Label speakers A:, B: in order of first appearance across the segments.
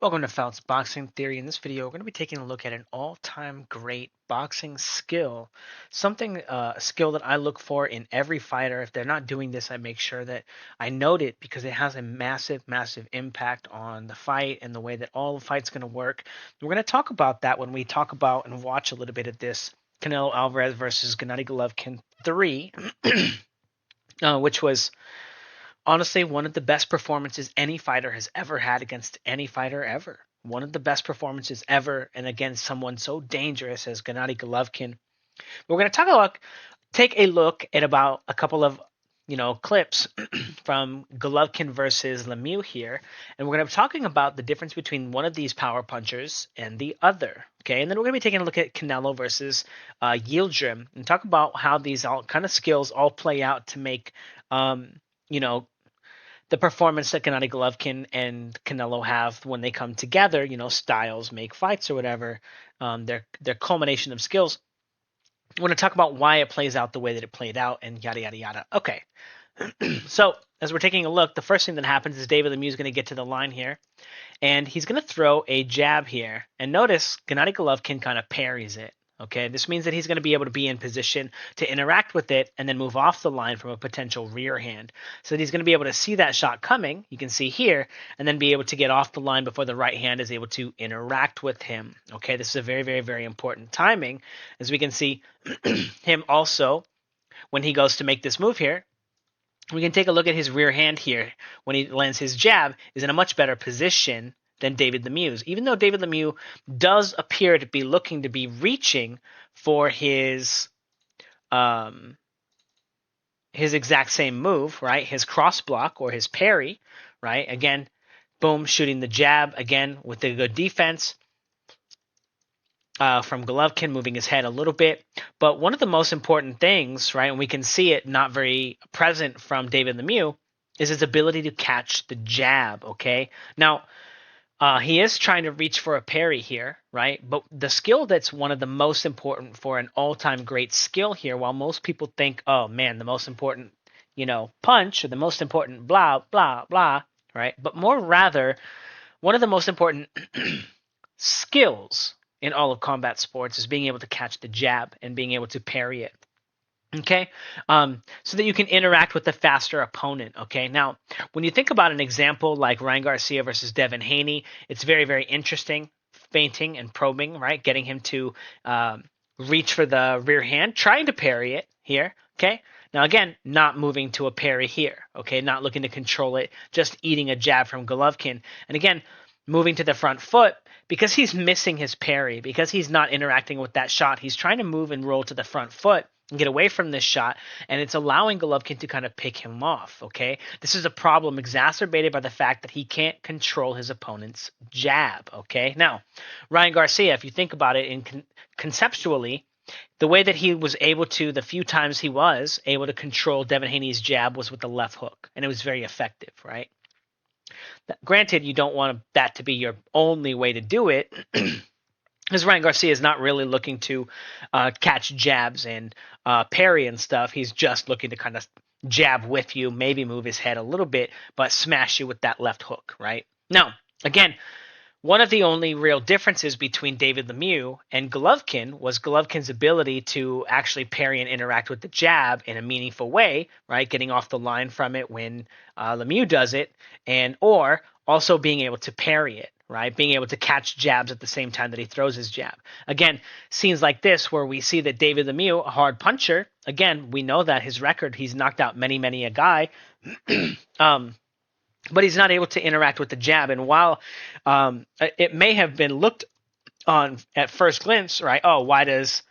A: Welcome to Fouts Boxing Theory. In this video, we're going to be taking a look at an all-time great boxing skill, a skill that I look for in every fighter. If they're not doing this, I make sure that I note it because it has a massive, massive impact on the fight and the way that all the fight's going to work. We're going to talk about that when we talk about and watch a little bit of this Canelo Alvarez versus Gennady Golovkin 3, which was honestly one of the best performances any fighter has ever had against any fighter ever. One of the best performances ever, and against someone so dangerous as Gennady Golovkin. We're going to take a look at about a couple of clips from Golovkin versus Lemieux here, and we're going to be talking about the difference between one of these power punchers and the other. Okay, and then we're going to be taking a look at Canelo versus Yieldrim and talk about how these all kind of skills all play out to make you know the performance that Gennady Golovkin and Canelo have when they come together. Styles make fights or whatever. Their culmination of skills. I want to talk about why it plays out the way that it played out and yada yada yada. Okay, so as we're taking a look, the first thing that happens is David Lemieux is going to get to the line here, and he's going to throw a jab here. And notice Gennady Golovkin kind of parries it. Okay, this means that he's going to be able to be in position to interact with it and then move off the line from a potential rear hand. So that he's going to be able to see that shot coming, you can see here, and then be able to get off the line before the right hand is able to interact with him. Okay, this is a very, very, very important timing. As we can see him also, when he goes to make this move here, we can take a look at his rear hand here. When he lands his jab, is in a much better position than David Lemieux. Even though David Lemieux does appear to be looking to be reaching for his exact same move, right? His cross block or his parry, right? Again, boom, shooting the jab again with the good defense from Golovkin, moving his head a little bit. But one of the most important things, right, and we can see it not very present from David Lemieux, is his ability to catch the jab, okay? Now, he is trying to reach for a parry here, right? But the skill that's one of the most important for an all-time great skill here, while most people think, oh man, the most important, punch or the most important blah, blah, blah, right? But more rather, one of the most important skills in all of combat sports is being able to catch the jab and being able to parry it. Okay, so that you can interact with the faster opponent. Okay, now when you think about an example like Ryan Garcia versus Devin Haney, it's very, very interesting, feinting and probing, right? Getting him to reach for the rear hand, trying to parry it here. Okay, now again, not moving to a parry here. Okay, not looking to control it, just eating a jab from Golovkin, and again, moving to the front foot because he's missing his parry, because he's not interacting with that shot. He's trying to move and roll to the front foot and get away from this shot, and it's allowing Golovkin to kind of pick him off, okay? This is a problem exacerbated by the fact that he can't control his opponent's jab, okay? Now, Ryan Garcia, if you think about it conceptually, the way that he was able to, the few times he was able to control Devin Haney's jab was with the left hook, and it was very effective, right? Granted, you don't want that to be your only way to do it, because Ryan Garcia is not really looking to catch jabs and parry and stuff. He's just looking to kind of jab with you, maybe move his head a little bit, but smash you with that left hook, right? Now, again, one of the only real differences between David Lemieux and Golovkin was Golovkin's ability to actually parry and interact with the jab in a meaningful way, right? Getting off the line from it when Lemieux does it, or also being able to parry it, right? Being able to catch jabs at the same time that he throws his jab. Again, scenes like this where we see that David Lemieux, a hard puncher, again, we know that his record, he's knocked out many, many a guy. But he's not able to interact with the jab. And while it may have been looked on at first glance, right? Oh, why does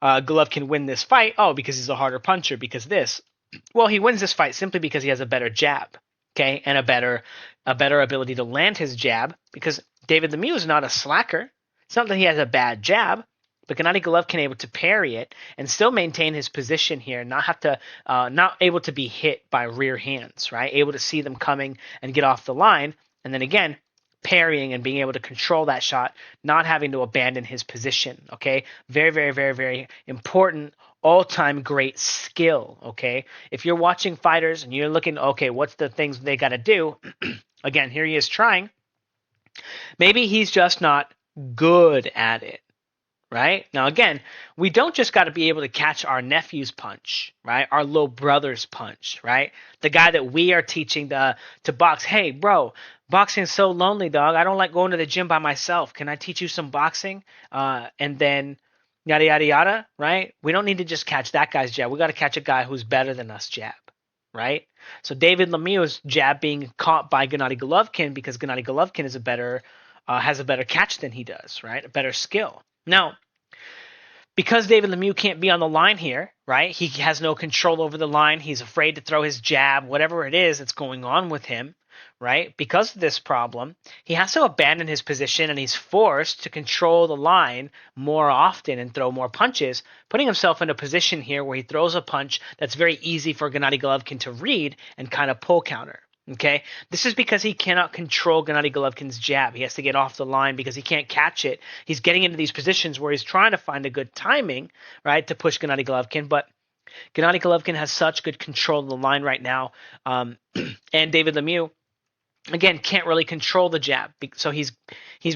A: Golovkin win this fight? Oh, because he's a harder puncher, because this. Well, he wins this fight simply because he has a better jab, okay, and a better ability to land his jab, because David Lemieux is not a slacker. It's not that he has a bad jab, but Gennady Golovkin able to parry it and still maintain his position here, not able to be hit by rear hands, right? Able to see them coming and get off the line, and then again, parrying and being able to control that shot, not having to abandon his position, okay? Very, very, very, very important, all-time great skill, okay? If you're watching fighters and you're looking, okay, what's the things they got to do? Again, here he is trying. Maybe he's just not good at it. Right? Now, again, we don't just got to be able to catch our nephew's punch, right? Our little brother's punch, right? The guy that we are teaching to box. Hey, bro, boxing's so lonely, dog. I don't like going to the gym by myself. Can I teach you some boxing? And then yada, yada, yada, right? We don't need to just catch that guy's jab. We got to catch a guy who's better than us jab, right? So David Lemieux's jab being caught by Gennady Golovkin because Gennady Golovkin is has a better catch than he does, right? A better skill. Now, because David Lemieux can't be on the line here, right? He has no control over the line. He's afraid to throw his jab, whatever it is that's going on with him, right? Because of this problem, he has to abandon his position and he's forced to control the line more often and throw more punches, putting himself in a position here where he throws a punch that's very easy for Gennady Golovkin to read and kind of pull counter. Okay, this is because he cannot control Gennady Golovkin's jab. He has to get off the line because he can't catch it. He's getting into these positions where he's trying to find a good timing, right, to push Gennady Golovkin. But Gennady Golovkin has such good control of the line right now, and David Lemieux again can't really control the jab. So he's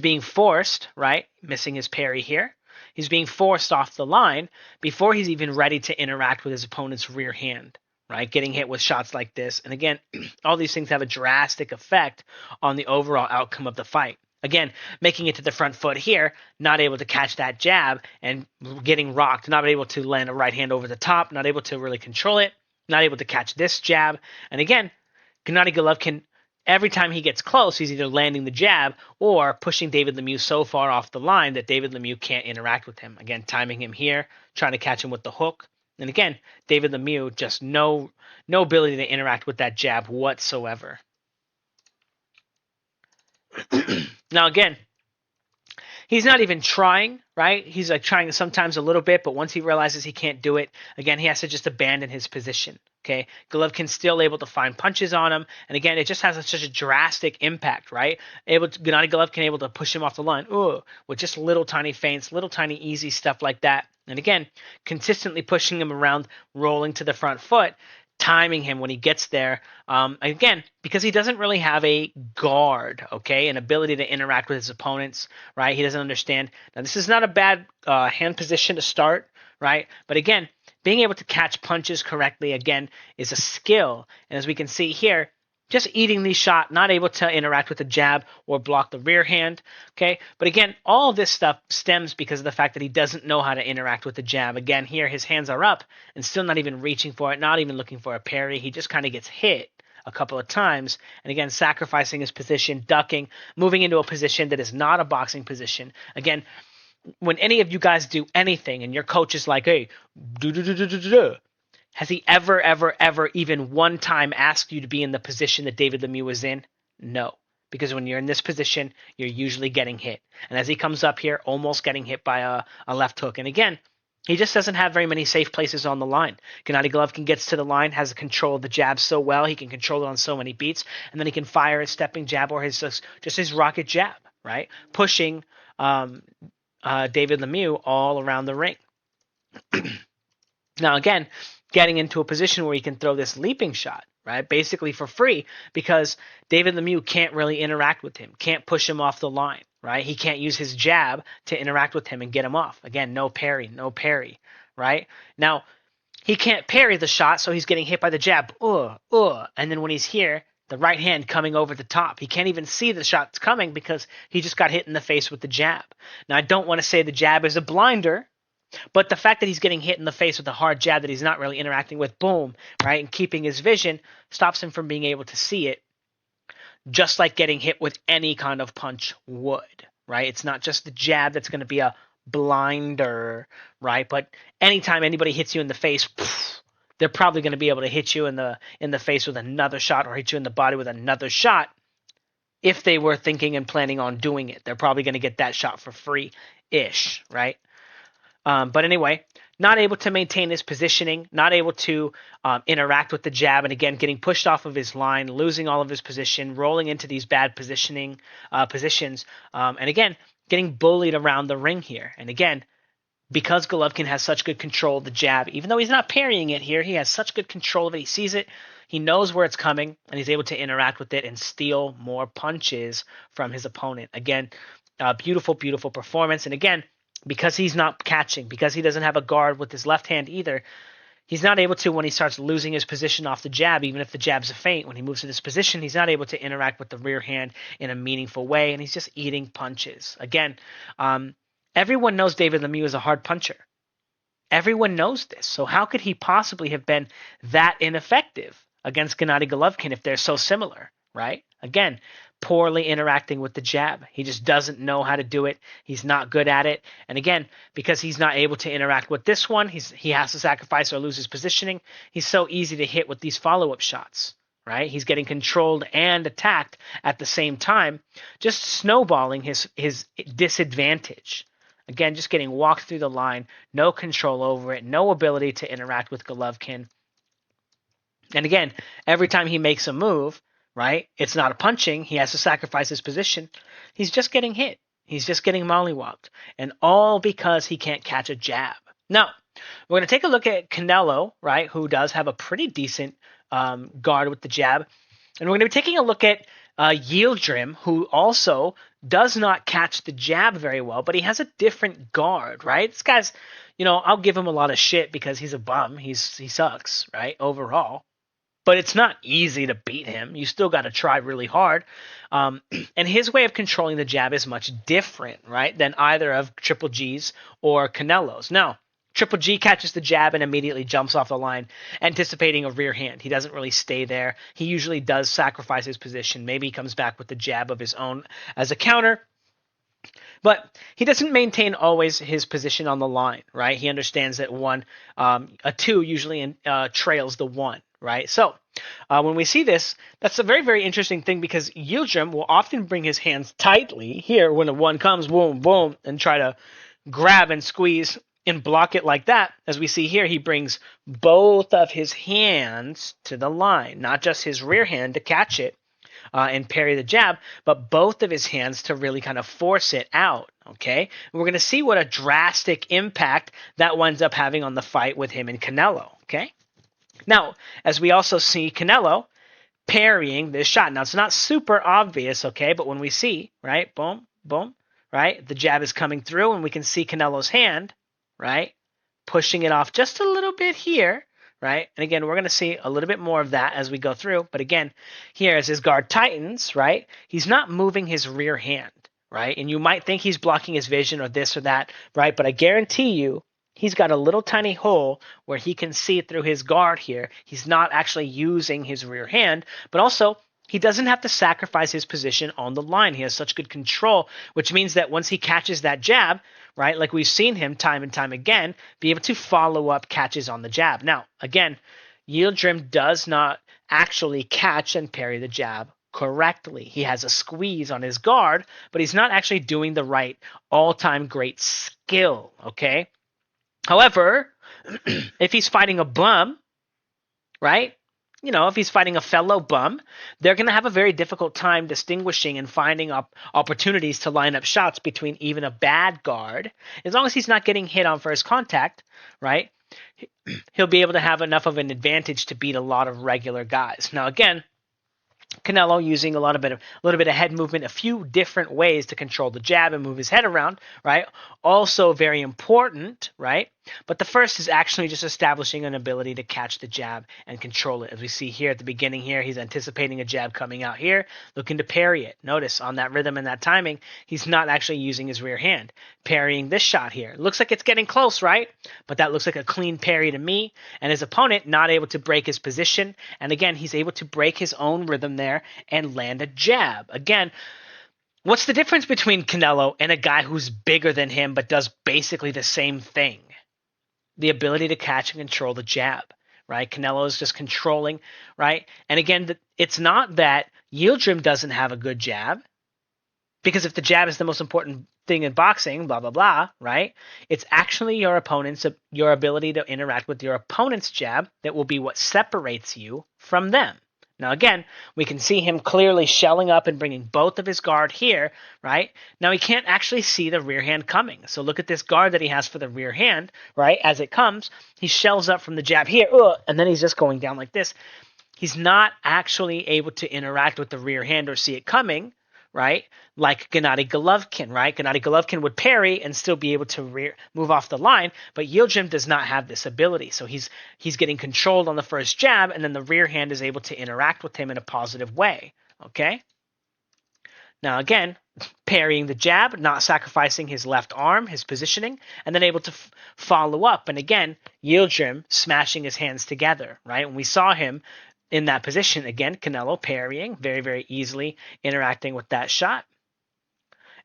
A: being forced, right, missing his parry here. He's being forced off the line before he's even ready to interact with his opponent's rear hand. Right, getting hit with shots like this. And again, all these things have a drastic effect on the overall outcome of the fight. Again, making it to the front foot here, not able to catch that jab and getting rocked, not able to land a right hand over the top, not able to really control it, not able to catch this jab. And again, Gennady Golovkin, every time he gets close, he's either landing the jab or pushing David Lemieux so far off the line that David Lemieux can't interact with him. Again, timing him here, trying to catch him with the hook. And again, David Lemieux just no ability to interact with that jab whatsoever. Now again, he's not even trying, right? He's like trying sometimes a little bit, but once he realizes he can't do it, again, he has to just abandon his position. Okay, Golovkin's still able to find punches on him, and again, it just has such a drastic impact, right? Gennady Golovkin able to push him off the line, with just little tiny feints, little tiny easy stuff like that. And again, consistently pushing him around, rolling to the front foot, timing him when he gets there. Again, because he doesn't really have a guard, okay, an ability to interact with his opponents, right? He doesn't understand. Now, this is not a bad hand position to start, right? But again, being able to catch punches correctly, again, is a skill. And as we can see here, just eating the shot, not able to interact with the jab or block the rear hand, okay? But again, all of this stuff stems because of the fact that he doesn't know how to interact with the jab. Again, here his hands are up and still not even reaching for it, not even looking for a parry. He just kind of gets hit a couple of times. And again, sacrificing his position, ducking, moving into a position that is not a boxing position. Again, when any of you guys do anything and your coach is like, hey, do, has he ever even one time asked you to be in the position that David Lemieux was in? No. Because when you're in this position, you're usually getting hit. And as he comes up here, almost getting hit by a left hook. And again, he just doesn't have very many safe places on the line. Gennady Golovkin gets to the line, has control of the jab so well, he can control it on so many beats, and then he can fire his stepping jab or just his rocket jab, right? Pushing David Lemieux all around the ring. Now again, getting into a position where he can throw this leaping shot, right? Basically for free, because David Lemieux can't really interact with him, can't push him off the line, right? He can't use his jab to interact with him and get him off. Again, no parry, right? Now, he can't parry the shot, so he's getting hit by the jab. And then when he's here, the right hand coming over the top. He can't even see the shots coming because he just got hit in the face with the jab. Now, I don't want to say the jab is a blinder, but the fact that he's getting hit in the face with a hard jab that he's not really interacting with, boom, right, and keeping his vision stops him from being able to see it, just like getting hit with any kind of punch would, right? It's not just the jab that's going to be a blinder, right? But anytime anybody hits you in the face, they're probably going to be able to hit you in the face with another shot or hit you in the body with another shot if they were thinking and planning on doing it. They're probably going to get that shot for free-ish, right? But anyway, not able to maintain his positioning, not able to interact with the jab, and again, getting pushed off of his line, losing all of his position, rolling into these bad positions, and again, getting bullied around the ring here. And again, because Golovkin has such good control of the jab, even though he's not parrying it here, he has such good control of it. He sees it, he knows where it's coming, and he's able to interact with it and steal more punches from his opponent. Again, beautiful, beautiful performance. And again, because he's not catching, because he doesn't have a guard with his left hand either, he's not able to, when he starts losing his position off the jab, even if the jab's a feint, when he moves to this position, he's not able to interact with the rear hand in a meaningful way, and he's just eating punches. Again, everyone knows David Lemieux is a hard puncher. Everyone knows this. So how could he possibly have been that ineffective against Gennady Golovkin if they're so similar, right? Again, poorly interacting with the jab. He just doesn't know how to do it. He's not good at it. And again, because he's not able to interact with this one, he has to sacrifice or lose his positioning. He's so easy to hit with these follow-up shots, right? He's getting controlled and attacked at the same time, just snowballing his disadvantage. Again, just getting walked through the line, no control over it, no ability to interact with Golovkin. And again, every time he makes a move, right, it's not a punching. He has to sacrifice his position. He's just getting hit. He's just getting mollywopped. And all because he can't catch a jab. Now, we're going to take a look at Canelo, right, who does have a pretty decent guard with the jab. And we're going to be taking a look at Yieldrim, who also does not catch the jab very well, but he has a different guard, right? This guy's, I'll give him a lot of shit because he's a bum. He sucks, right, overall. But it's not easy to beat him. You still got to try really hard. And his way of controlling the jab is much different, right, than either of Triple G's or Canelo's. Now, Triple G catches the jab and immediately jumps off the line, anticipating a rear hand. He doesn't really stay there. He usually does sacrifice his position. Maybe he comes back with the jab of his own as a counter. But he doesn't maintain always his position on the line, right? He understands that a two usually trails the one, right? So when we see this, that's a very, very interesting thing because Yieldrim will often bring his hands tightly here when a one comes, boom, boom, and try to grab and squeeze and block it like that. As we see here, he brings both of his hands to the line, not just his rear hand to catch it and parry the jab, but both of his hands to really kind of force it out, okay? And we're going to see what a drastic impact that winds up having on the fight with him and Canelo, okay? Now, as we also see Canelo parrying this shot. Now, it's not super obvious, okay, but when we see, right, boom, boom, right, the jab is coming through and we can see Canelo's hand, right, pushing it off just a little bit here, right? And again, we're going to see a little bit more of that as we go through. But again, here as his guard tightens, right, he's not moving his rear hand, right? And you might think he's blocking his vision or this or that, right? But I guarantee you, he's got a little tiny hole where he can see through his guard here. He's not actually using his rear hand, but also he doesn't have to sacrifice his position on the line. He has such good control, which means that once he catches that jab, right, like we've seen him time and time again, be able to follow up catches on the jab. Now, again, Yieldrim does not actually catch and parry the jab correctly. He has a squeeze on his guard, but he's not actually doing the right all-time great skill, okay? However, if he's fighting a bum, right, if he's fighting a fellow bum, they're going to have a very difficult time distinguishing and finding opportunities to line up shots between even a bad guard. As long as he's not getting hit on first contact, right, he'll be able to have enough of an advantage to beat a lot of regular guys. Now, again, Canelo using a little bit of head movement, a few different ways to control the jab and move his head around, right? Also very important, right? But the first is actually just establishing an ability to catch the jab and control it. As we see here at the beginning here, he's anticipating a jab coming out here, looking to parry it. Notice on that rhythm and that timing, he's not actually using his rear hand. Parrying this shot here. Looks like it's getting close, right? But that looks like a clean parry to me. And his opponent not able to break his position. And again, he's able to break his own rhythm there and land a jab. Again, what's the difference between Canelo and a guy who's bigger than him but does basically the same thing? The ability to catch and control the jab, right? Canelo is just controlling, right? And again, it's not that Yieldrim doesn't have a good jab, because if the jab is the most important thing in boxing, blah, blah, blah, right? It's actually your ability to interact with your opponent's jab that will be what separates you from them. Now again, we can see him clearly shelling up and bringing both of his guard here, right? Now he can't actually see the rear hand coming. So look at this guard that he has for the rear hand, right? As it comes, he shells up from the jab here, and then he's just going down like this. He's not actually able to interact with the rear hand or see it coming, right? Like Gennady Golovkin, right? Gennady Golovkin would parry and still be able to move off the line, but Yieldrim does not have this ability. So he's getting controlled on the first jab, and then the rear hand is able to interact with him in a positive way, okay? Now again, parrying the jab, not sacrificing his left arm, his positioning, and then able to follow up. And again, Yieldrim smashing his hands together, right? When we saw him in that position, again, Canelo parrying, very, very easily interacting with that shot.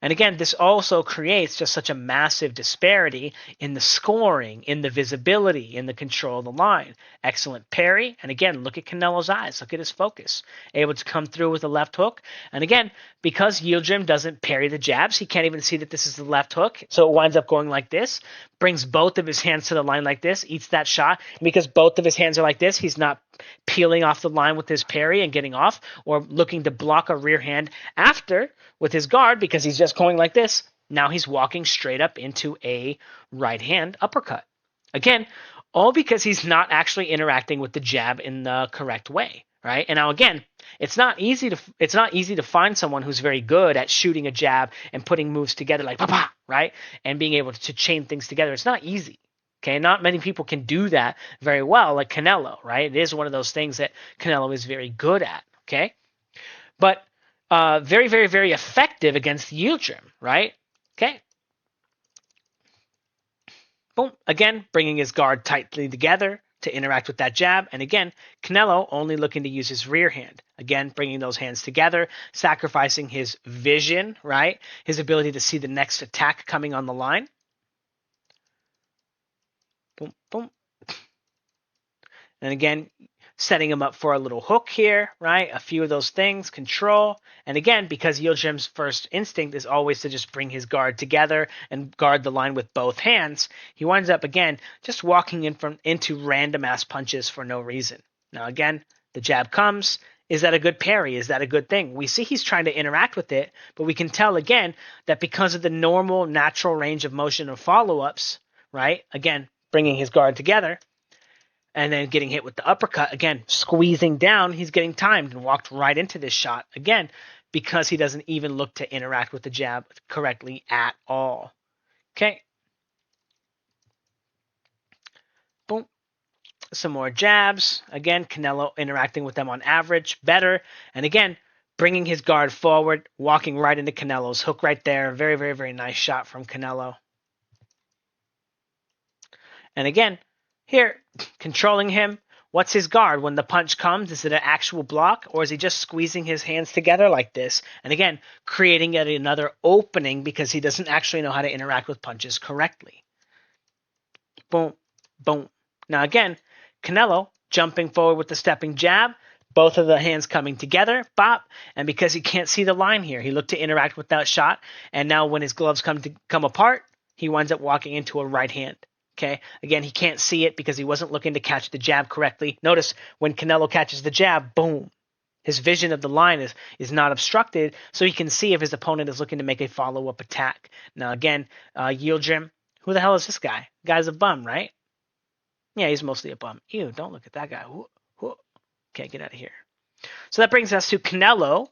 A: And again, this also creates just such a massive disparity in the scoring, in the visibility, in the control of the line. Excellent parry. And again, look at Canelo's eyes. Look at his focus. Able to come through with a left hook. And again, because Yieldrim doesn't parry the jabs, he can't even see that this is the left hook. So it winds up going like this. Brings both of his hands to the line like this. Eats that shot. And because both of his hands are like this, he's not peeling off the line with his parry and getting off, or looking to block a rear hand after with his guard because he's just going like this. Now he's walking straight up into a right hand uppercut. Again, all because he's not actually interacting with the jab in the correct way, right? And now again, it's not easy to find someone who's very good at shooting a jab and putting moves together like pa, right? And being able to chain things together. It's not easy. Okay, not many people can do that very well, like Canelo, right? It is one of those things that Canelo is very good at, okay? But very, very, very effective against Yieldrim, right? Okay. Boom. Again, bringing his guard tightly together to interact with that jab. And again, Canelo only looking to use his rear hand. Again, bringing those hands together, sacrificing his vision, right? His ability to see the next attack coming on the line. Boom, boom. And again, setting him up for a little hook here, right? A few of those things, control. And again, because Yieldrim's first instinct is always to just bring his guard together and guard the line with both hands, he winds up, again, just walking into random-ass punches for no reason. Now, again, the jab comes. Is that a good parry? Is that a good thing? We see he's trying to interact with it, but we can tell, again, that because of the normal, natural range of motion of follow-ups, right? Again, bringing his guard together, and then getting hit with the uppercut, again, squeezing down, he's getting timed and walked right into this shot, again, because he doesn't even look to interact with the jab correctly at all. Okay. Boom. Some more jabs. Again, Canelo interacting with them on average better. And again, bringing his guard forward, walking right into Canelo's hook right there. Very, very, very nice shot from Canelo. And again, here, controlling him. What's his guard? When the punch comes, is it an actual block, or is he just squeezing his hands together like this? And again, creating yet another opening because he doesn't actually know how to interact with punches correctly. Boom, boom. Now again, Canelo jumping forward with the stepping jab, both of the hands coming together, bop, and because he can't see the line here, he looked to interact with that shot, and now when his gloves come apart, he winds up walking into a right hand. Okay, again, he can't see it because he wasn't looking to catch the jab correctly. Notice when Canelo catches the jab, boom. His vision of the line is not obstructed, so he can see if his opponent is looking to make a follow-up attack. Now, again, Yieldrim, who the hell is this guy? Guy's a bum, right? Yeah, he's mostly a bum. Ew, don't look at that guy. Okay, get out of here. So that brings us to Canelo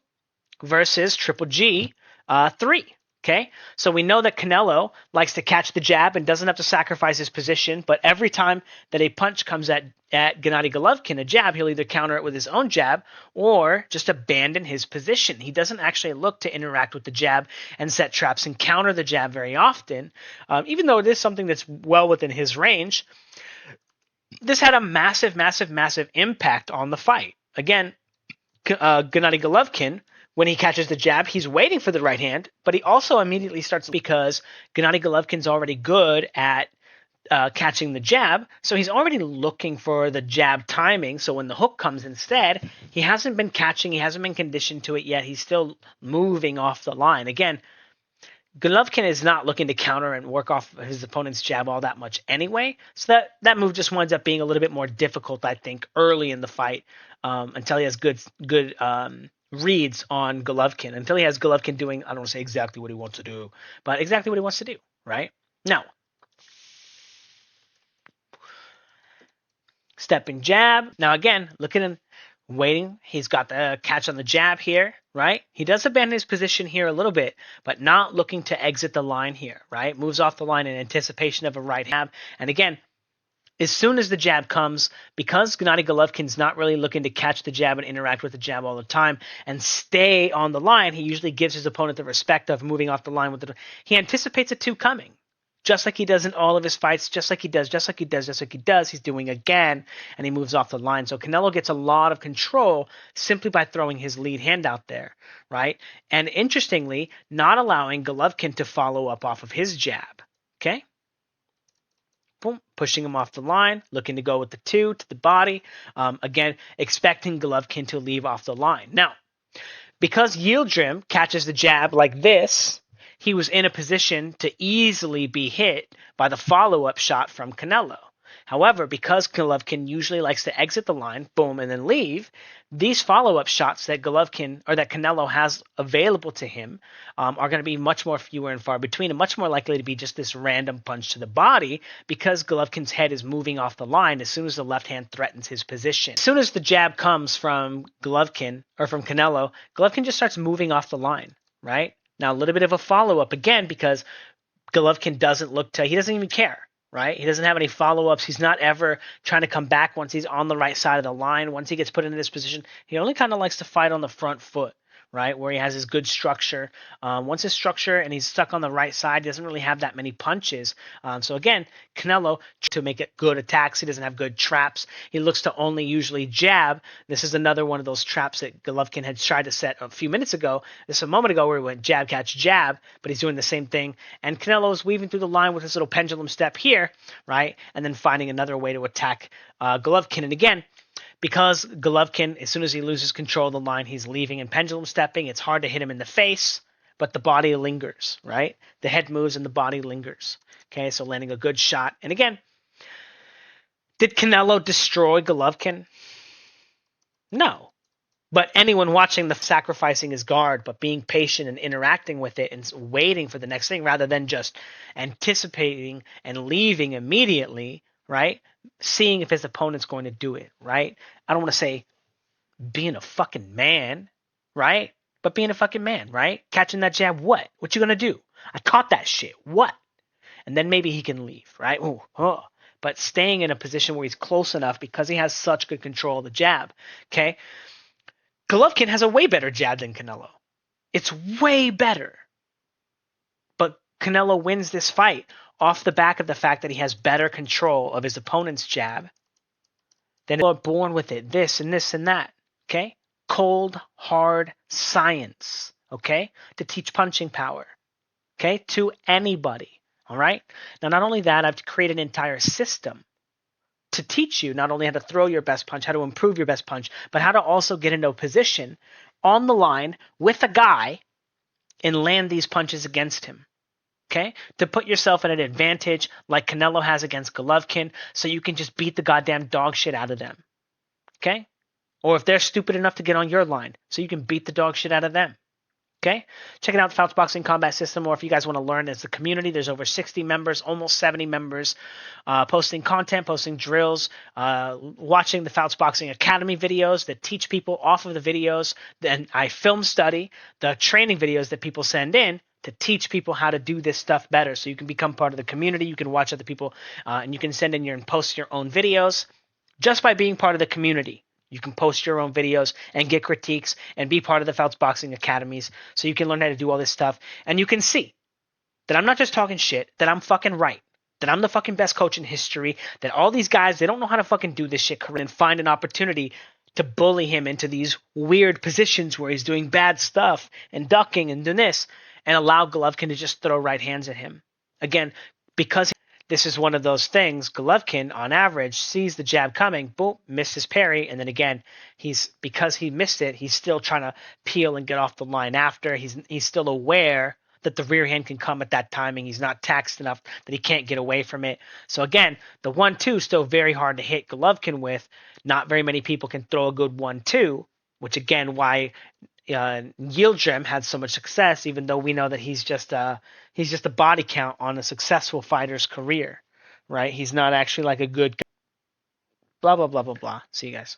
A: versus Triple G 3. Okay, so we know that Canelo likes to catch the jab and doesn't have to sacrifice his position, but every time that a punch comes at Gennady Golovkin, a jab, he'll either counter it with his own jab or just abandon his position. He doesn't actually look to interact with the jab and set traps and counter the jab very often, even though it is something that's well within his range. This had a massive, massive, massive impact on the fight. Again, Gennady Golovkin, when he catches the jab, he's waiting for the right hand, but he also immediately starts because Gennady Golovkin's already good at catching the jab, so he's already looking for the jab timing. So when the hook comes instead, he hasn't been catching, he hasn't been conditioned to it yet. He's still moving off the line. Again, Golovkin is not looking to counter and work off his opponent's jab all that much anyway. So that move just winds up being a little bit more difficult, I think, early in the fight, until he has good reads on Golovkin. Until he has Golovkin doing, I don't want to say exactly what he wants to do, but exactly what he wants to do, right? Now, stepping jab. Now again, look at him waiting. He's got the catch on the jab here, right? He does abandon his position here a little bit, but not looking to exit the line here, right? Moves off the line in anticipation of a right jab. And again, as soon as the jab comes, because Gennady Golovkin's not really looking to catch the jab and interact with the jab all the time and stay on the line, he usually gives his opponent the respect of moving off the line with the. He anticipates a two coming, just like he does in all of his fights, just like he does, he's doing again, and he moves off the line. So Canelo gets a lot of control simply by throwing his lead hand out there, right? And interestingly, not allowing Golovkin to follow up off of his jab, okay? Boom, pushing him off the line, looking to go with the two to the body. Again, expecting Golovkin to leave off the line. Now, because Yieldrim catches the jab like this, he was in a position to easily be hit by the follow-up shot from Canelo. However, because Golovkin usually likes to exit the line, boom, and then leave, these follow-up shots that Canelo has available to him are going to be much more fewer and far between, and much more likely to be just this random punch to the body because Golovkin's head is moving off the line as soon as the left hand threatens his position. As soon as the jab comes from Golovkin or from Canelo, Golovkin just starts moving off the line, right? Now, a little bit of a follow-up again because Golovkin he doesn't even care. Right? He doesn't have any follow-ups. He's not ever trying to come back once he's on the right side of the line. Once he gets put into this position, he only kind of likes to fight on the front foot, right? Where he has his good structure. Once his structure and he's stuck on the right side, he doesn't really have that many punches. So again, Canelo, to make it good attacks, he doesn't have good traps. He looks to only usually jab. This is another one of those traps that Golovkin had tried to set a few minutes ago. This is a moment ago where he went jab, catch, jab, but he's doing the same thing. And Canelo is weaving through the line with his little pendulum step here, right? And then finding another way to attack Golovkin. And again, because Golovkin, as soon as he loses control of the line, he's leaving and pendulum stepping. It's hard to hit him in the face, but the body lingers, right? The head moves and the body lingers. Okay, so landing a good shot. And again, did Canelo destroy Golovkin? No. But anyone watching the sacrificing his guard, but being patient and interacting with it and waiting for the next thing rather than just anticipating and leaving immediately, right? Seeing if his opponent's going to do it, right? I don't want to say being a fucking man, right? But being a fucking man, right? Catching that jab, what? What you gonna do? I caught that shit. What? And then maybe he can leave, right? Ooh, oh. But staying in a position where he's close enough because he has such good control of the jab, okay? Golovkin has a way better jab than Canelo. It's way better. But Canelo wins this fight off the back of the fact that he has better control of his opponent's jab. Then people are born with it, this and this and that, okay? Cold, hard science, okay? To teach punching power, okay? To anybody, all right? Now, not only that, I've created an entire system to teach you not only how to throw your best punch, how to improve your best punch, but how to also get into a position on the line with a guy and land these punches against him. Okay? To put yourself at an advantage like Canelo has against Golovkin so you can just beat the goddamn dog shit out of them. Okay? Or if they're stupid enough to get on your line so you can beat the dog shit out of them. Okay? Check it out, the Fouts Boxing Combat System, or if you guys want to learn as a community, there's over 60 members, almost 70 members, posting content, posting drills, watching the Fouts Boxing Academy videos that teach people off of the videos. Then I film study the training videos that people send in to teach people how to do this stuff better. So you can become part of the community, you can watch other people, and you can send in and post your own videos just by being part of the community. You can post your own videos and get critiques and be part of the Fouts Boxing Academies so you can learn how to do all this stuff. And you can see that I'm not just talking shit, that I'm fucking right, that I'm the fucking best coach in history, that all these guys, they don't know how to fucking do this shit and find an opportunity to bully him into these weird positions where he's doing bad stuff and ducking and doing this and allow Golovkin to just throw right hands at him. Again, because this is one of those things, Golovkin, on average, sees the jab coming, boom, misses parry, and then again, because he missed it, he's still trying to peel and get off the line after. He's still aware that the rear hand can come at that timing. He's not taxed enough that he can't get away from it. So again, the 1-2 still very hard to hit Golovkin with. Not very many people can throw a good 1-2, which again why Yieldrim had so much success, even though we know that he's just a body count on a successful fighter's career, right? He's not actually like a good blah blah blah blah blah. See you guys.